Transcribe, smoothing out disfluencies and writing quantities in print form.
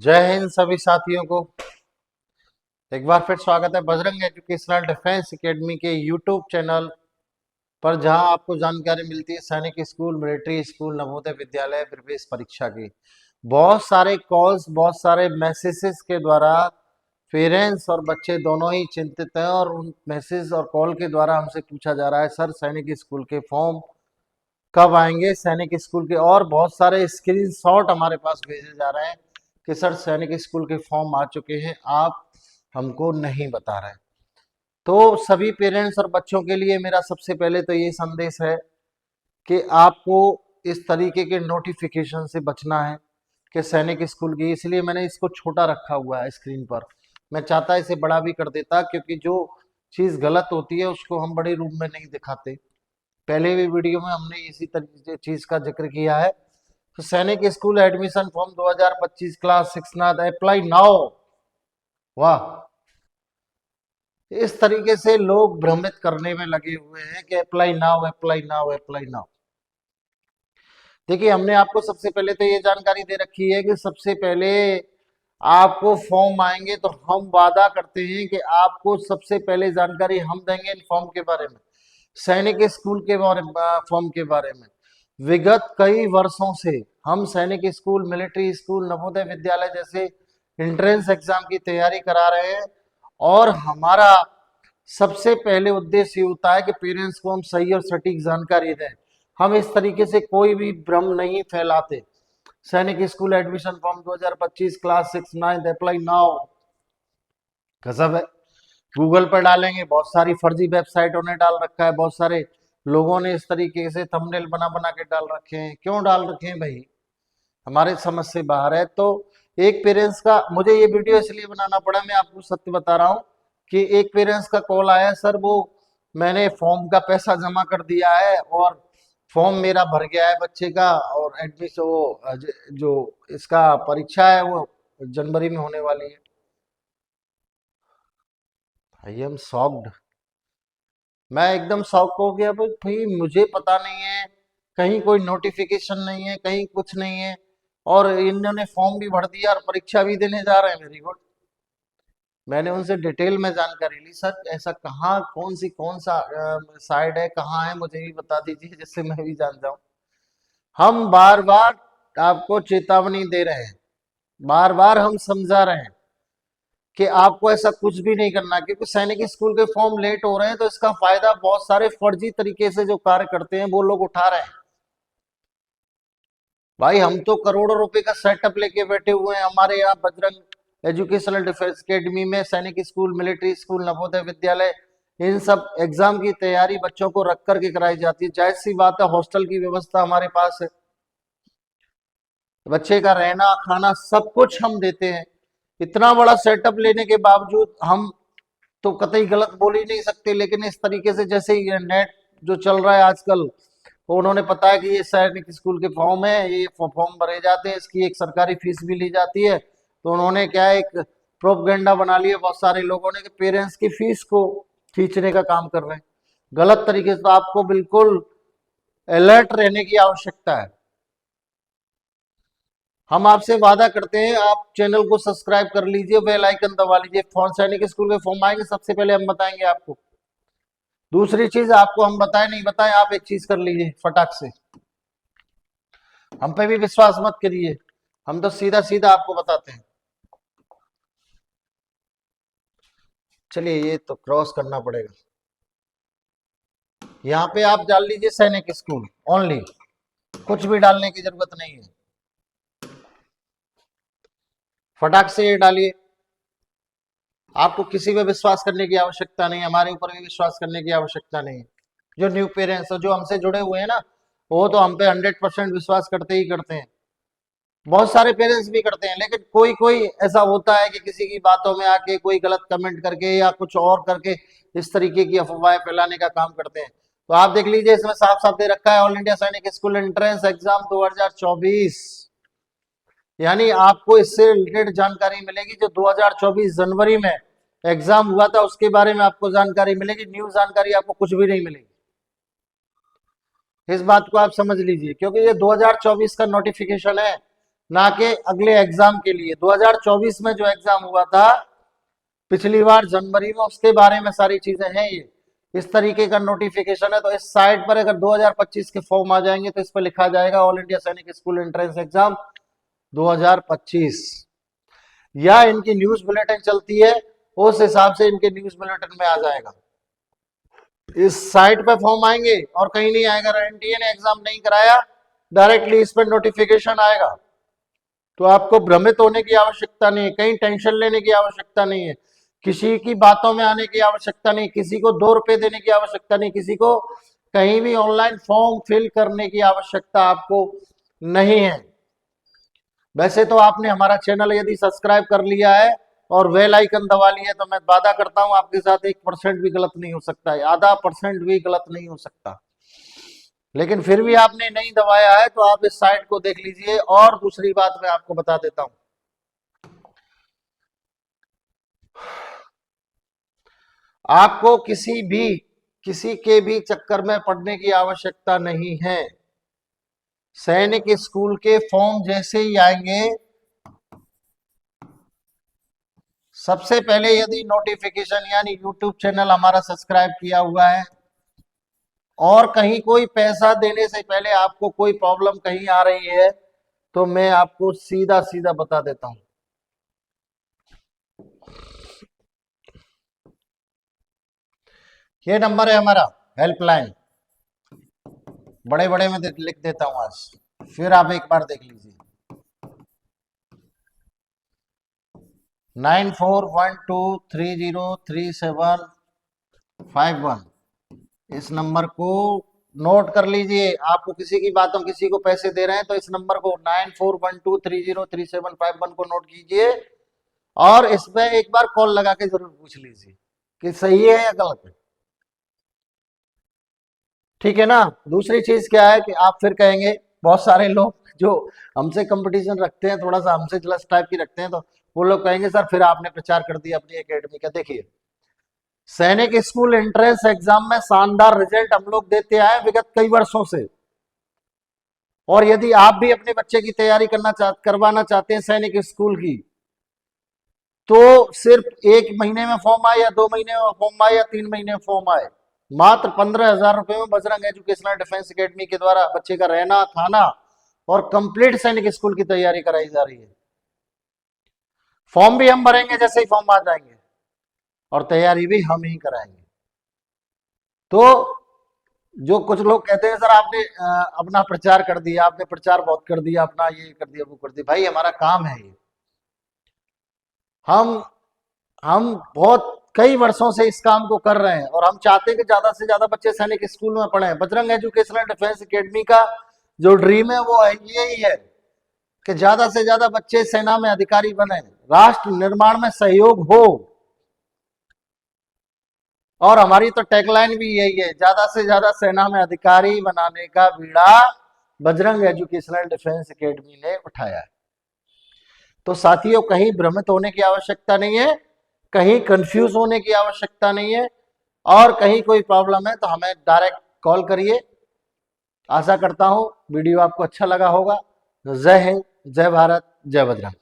जय हिंद सभी साथियों को। एक बार फिर स्वागत है बजरंग एजुकेशनल डिफेंस एकेडमी के यूट्यूब चैनल पर, जहां आपको जानकारी मिलती है सैनिक school, military school, Navodaya Vidyalaya प्रवेश परीक्षा की। बहुत सारे कॉल्स, बहुत सारे मैसेजेस के द्वारा पेरेंट्स और बच्चे दोनों ही चिंतित हैं और उन मैसेज और कॉल के द्वारा हमसे पूछा जा रहा है, सर सैनिक स्कूल के फॉर्म कब आएंगे, सैनिक स्कूल के। और बहुत सारे स्क्रीनशॉट हमारे पास भेजे जा रहे हैं कि सर सैनिक स्कूल के फॉर्म आ चुके हैं, आप हमको नहीं बता रहे। तो सभी पेरेंट्स और बच्चों के लिए मेरा सबसे पहले तो ये संदेश है कि आपको इस तरीके के नोटिफिकेशन से बचना है कि सैनिक स्कूल की। इसलिए मैंने इसको छोटा रखा हुआ है स्क्रीन पर। मैं चाहता इसे बड़ा भी कर देता, क्योंकि जो चीज़ गलत होती है उसको हम बड़े रूप में नहीं दिखाते। पहले भी वीडियो में हमने इसी तरीके चीज का जिक्र किया है। तो सैनिक school admission form 2025 class 6 apply now. वाह, इस तरीके से लोग भ्रमित करने में लगे हुए हैं कि apply now, apply now, apply now. देखिए, हमने आपको सबसे पहले तो ये जानकारी दे रखी है कि सबसे पहले आपको फॉर्म आएंगे तो हम वादा करते हैं कि आपको सबसे पहले जानकारी हम देंगे इन फॉर्म के बारे में, सैनिक स्कूल के बारे में, फॉर्म के बारे में। विगत कई वर्षों से हम सैनिक school, military school, Navodaya Vidyalaya जैसे एंट्रेंस एग्जाम की तैयारी करा रहे हैं और हमारा सबसे पहले उद्देश्य ये होता है कि पेरेंट्स को हम सही और सटीक जानकारी दें। हम इस तरीके से कोई भी भ्रम नहीं फैलाते। सैनिक school admission form 2025 class 6 apply now, गजब है। गूगल पर डालेंगे, बहुत सारी फर्जी वेबसाइटों ने डाल रखा है, बहुत सारे लोगों ने इस तरीके से थंबनेल बना बना के डाल रखे हैं। क्यों डाल रखे हैं भाई, हमारे समझ से बाहर है। तो एक पेरेंट्स का, मुझे ये वीडियो इसलिए बनाना पड़ा, मैं आपको सत्य बता रहा हूँ कि एक पेरेंट्स का कॉल आया, सर वो मैंने फॉर्म का पैसा जमा कर दिया है और फॉर्म मेरा भर गया है बच्चे का, और एडमिशन वो जो इसका परीक्षा है वो जनवरी में होने वाली है। आई एम शॉक्ड, मैं एकदम शॉक हो गया। भाई भाई मुझे पता नहीं है, कहीं कोई नोटिफिकेशन नहीं है, कहीं कुछ नहीं है, और इन्होंने फॉर्म भी भर दिया और परीक्षा भी देने जा रहे हैं। Very good. मैंने उनसे डिटेल में जानकारी ली, सर ऐसा कहाँ, कौन सा साइड है, कहाँ है, मुझे भी बता दीजिए जिससे मैं भी जान जाऊं। हम बार बार आपको चेतावनी दे रहे हैं, बार बार हम समझा रहे हैं कि आपको ऐसा कुछ भी नहीं करना, क्योंकि सैनिक स्कूल के फॉर्म लेट हो रहे हैं तो इसका फायदा बहुत सारे फर्जी तरीके से जो कार्य करते हैं वो लोग उठा रहे हैं। भाई हम तो करोड़ों रुपए का सेटअप लेके बैठे हुए हैं। हमारे यहाँ बजरंग एजुकेशनल डिफेंस एकेडमी में सैनिक school, military school, Navodaya Vidyalaya, इन सब एग्जाम की तैयारी बच्चों को रख करके कराई जाती है। जाहिर सी बात है, हॉस्टल की व्यवस्था हमारे पास है, बच्चे का रहना खाना सब कुछ हम देते हैं। इतना बड़ा सेटअप लेने के बावजूद हम तो कतई गलत बोल ही नहीं सकते। लेकिन इस तरीके से, जैसे ये नेट जो चल रहा है आजकल, तो उन्होंने पता है कि ये सैनिक स्कूल के फॉर्म है, ये फॉर्म भरे जाते हैं, इसकी एक सरकारी फीस भी ली जाती है। तो उन्होंने क्या है, एक प्रोपगेंडा बना लिया बहुत सारे लोगों ने कि पेरेंट्स की फीस को खींचने का काम कर रहे हैं गलत तरीके से। तो आपको बिल्कुल अलर्ट रहने की आवश्यकता है। हम आपसे वादा करते हैं, आप चैनल को सब्सक्राइब कर लीजिए, बेल आइकन दबा लीजिए। सैनिक स्कूल के फॉर्म आएंगे सबसे पहले हम बताएंगे आपको। दूसरी चीज आपको हम बताए नहीं बताए, आप एक चीज कर लीजिए फटाक से, हम पे भी विश्वास मत करिए, हम तो सीधा सीधा आपको बताते हैं। चलिए, ये तो क्रॉस करना पड़ेगा। यहाँ पे आप डाल लीजिए सैनिक स्कूल ओनली, कुछ भी डालने की जरूरत नहीं है। फटाक से ये डालिए, आपको किसी पे विश्वास करने की आवश्यकता नहीं, हमारे ऊपर भी विश्वास करने की आवश्यकता नहीं है। जो न्यू पेरेंट्स और जो हमसे जुड़े हुए हैं ना, वो तो हम पे 100% विश्वास करते ही करते हैं। बहुत सारे पेरेंट्स भी करते हैं, लेकिन कोई कोई ऐसा होता है कि किसी की बातों में आके कोई गलत कमेंट करके या कुछ और करके इस तरीके की अफवाहें फैलाने का काम करते हैं। तो आप देख लीजिए, इसमें साफ साफ दे रखा है ऑल इंडिया सैनिक स्कूल एंट्रेंस एग्जाम 2024, यानी आपको इससे रिलेटेड जानकारी मिलेगी। जो 2024 जनवरी में एग्जाम हुआ था उसके बारे में आपको जानकारी मिलेगी, न्यू जानकारी आपको कुछ भी नहीं मिलेगी। इस बात को आप समझ लीजिए, क्योंकि ये 2024 का नोटिफिकेशन है। ना कि अगले एग्जाम के लिए। 2024 में जो एग्जाम हुआ था पिछली बार जनवरी में, उसके बारे में सारी चीजें हैं ये। इस तरीके का नोटिफिकेशन है। तो इस साइट पर अगर 2025 के फॉर्म आ जाएंगे तो इस पर लिखा जाएगा ऑल इंडिया सैनिक स्कूल एंट्रेंस एग्जाम 2025, या इनकी न्यूज बुलेटिन चलती है उस हिसाब से इनके न्यूज बुलेटिन में आ जाएगा। इस साइट पे फॉर्म आएंगे और कहीं नहीं आएगा। एनटीए ने एग्जाम नहीं कराया, डायरेक्टली इस पर नोटिफिकेशन आएगा। तो आपको भ्रमित होने की आवश्यकता नहीं है, कहीं टेंशन लेने की आवश्यकता नहीं है, किसी की बातों में आने की आवश्यकता नहीं, किसी को 2 रुपए देने की आवश्यकता नहीं, किसी को कहीं भी ऑनलाइन फॉर्म फिल करने की आवश्यकता आपको नहीं है। वैसे तो आपने हमारा चैनल यदि सब्सक्राइब कर लिया है और बेल आइकन दबा लिया है तो मैं वादा करता हूं आपके साथ 1% भी गलत नहीं हो सकता है, आधा % भी गलत नहीं हो सकता। लेकिन फिर भी आपने नहीं दबाया है तो आप इस साइट को देख लीजिए। और दूसरी बात मैं आपको बता देता हूं, आपको किसी के भी चक्कर में पड़ने की आवश्यकता नहीं है। सैनिक स्कूल के फॉर्म जैसे ही आएंगे, सबसे पहले यदि नोटिफिकेशन, यानी यूट्यूब चैनल हमारा सब्सक्राइब किया हुआ है और कहीं कोई पैसा देने से पहले आपको कोई प्रॉब्लम कहीं आ रही है तो मैं आपको सीधा सीधा बता देता हूं। ये नंबर है हमारा हेल्पलाइन, बड़े बड़े में लिख देता हूं आज, फिर आप एक बार देख लीजिए। 9412303751। इस नंबर को नोट कर लीजिए। आपको किसी की बातों, किसी को पैसे दे रहे हैं तो इस नंबर को 9412303751 को नोट कीजिए और इसमें एक बार कॉल लगा के जरूर पूछ लीजिए कि सही है या गलत है। ठीक है ना। दूसरी चीज क्या है कि आप फिर कहेंगे, बहुत सारे लोग जो हमसे कंपटीशन रखते हैं, थोड़ा सा हमसे जलस टाइप की रखते हैं, तो वो लोग कहेंगे सर फिर आपने प्रचार कर दिया अपनी एकेडमी का। देखिए, सैनिक स्कूल एंट्रेंस एग्जाम में शानदार रिजल्ट हम लोग देते आए विगत कई वर्षों से। और यदि आप भी अपने बच्चे की तैयारी करवाना चाहते हैं सैनिक स्कूल की, तो सिर्फ 1 महीने में फॉर्म आए या 2 महीने में फॉर्म आए या 3 महीने में फॉर्म आए, मात्र 15,000 रुपए में बजरंग एजुकेशनल डिफेंस एकेडमी के द्वारा बच्चे का रहना, खाना और कंप्लीट सैनिक स्कूल की तैयारी कराई जा रही है। फॉर्म भी हम भरेंगे जैसे ही फॉर्म आ जाएंगे और तैयारी भी हम ही कराएंगे। तो जो कुछ लोग कहते हैं सर आपने अपना प्रचार कर दिया, आपने प्रचार बहुत कर दिया, अपना ये कर दिया, वो कर दिया, भाई हमारा काम है ये। हम बहुत कई वर्षों से इस काम को कर रहे हैं और हम चाहते हैं कि ज्यादा से ज्यादा बच्चे सैनिक स्कूल में पढ़े। बजरंग एजुकेशनल डिफेंस एकेडमी का जो ड्रीम है वो यही है कि ज्यादा से ज्यादा बच्चे सेना में अधिकारी बने, राष्ट्र निर्माण में सहयोग हो। और हमारी तो टैगलाइन भी यही है, ज्यादा से ज्यादा सेना में अधिकारी बनाने का बीड़ा बजरंग एजुकेशनल डिफेंस एकेडमी ने उठाया है। तो साथियों, कहीं भ्रमित होने की आवश्यकता नहीं है, कहीं कंफ्यूज होने की आवश्यकता नहीं है, और कहीं कोई प्रॉब्लम है तो हमें डायरेक्ट कॉल करिए। आशा करता हूं वीडियो आपको अच्छा लगा होगा। जय हिंद, जय भारत, जय बजरंग।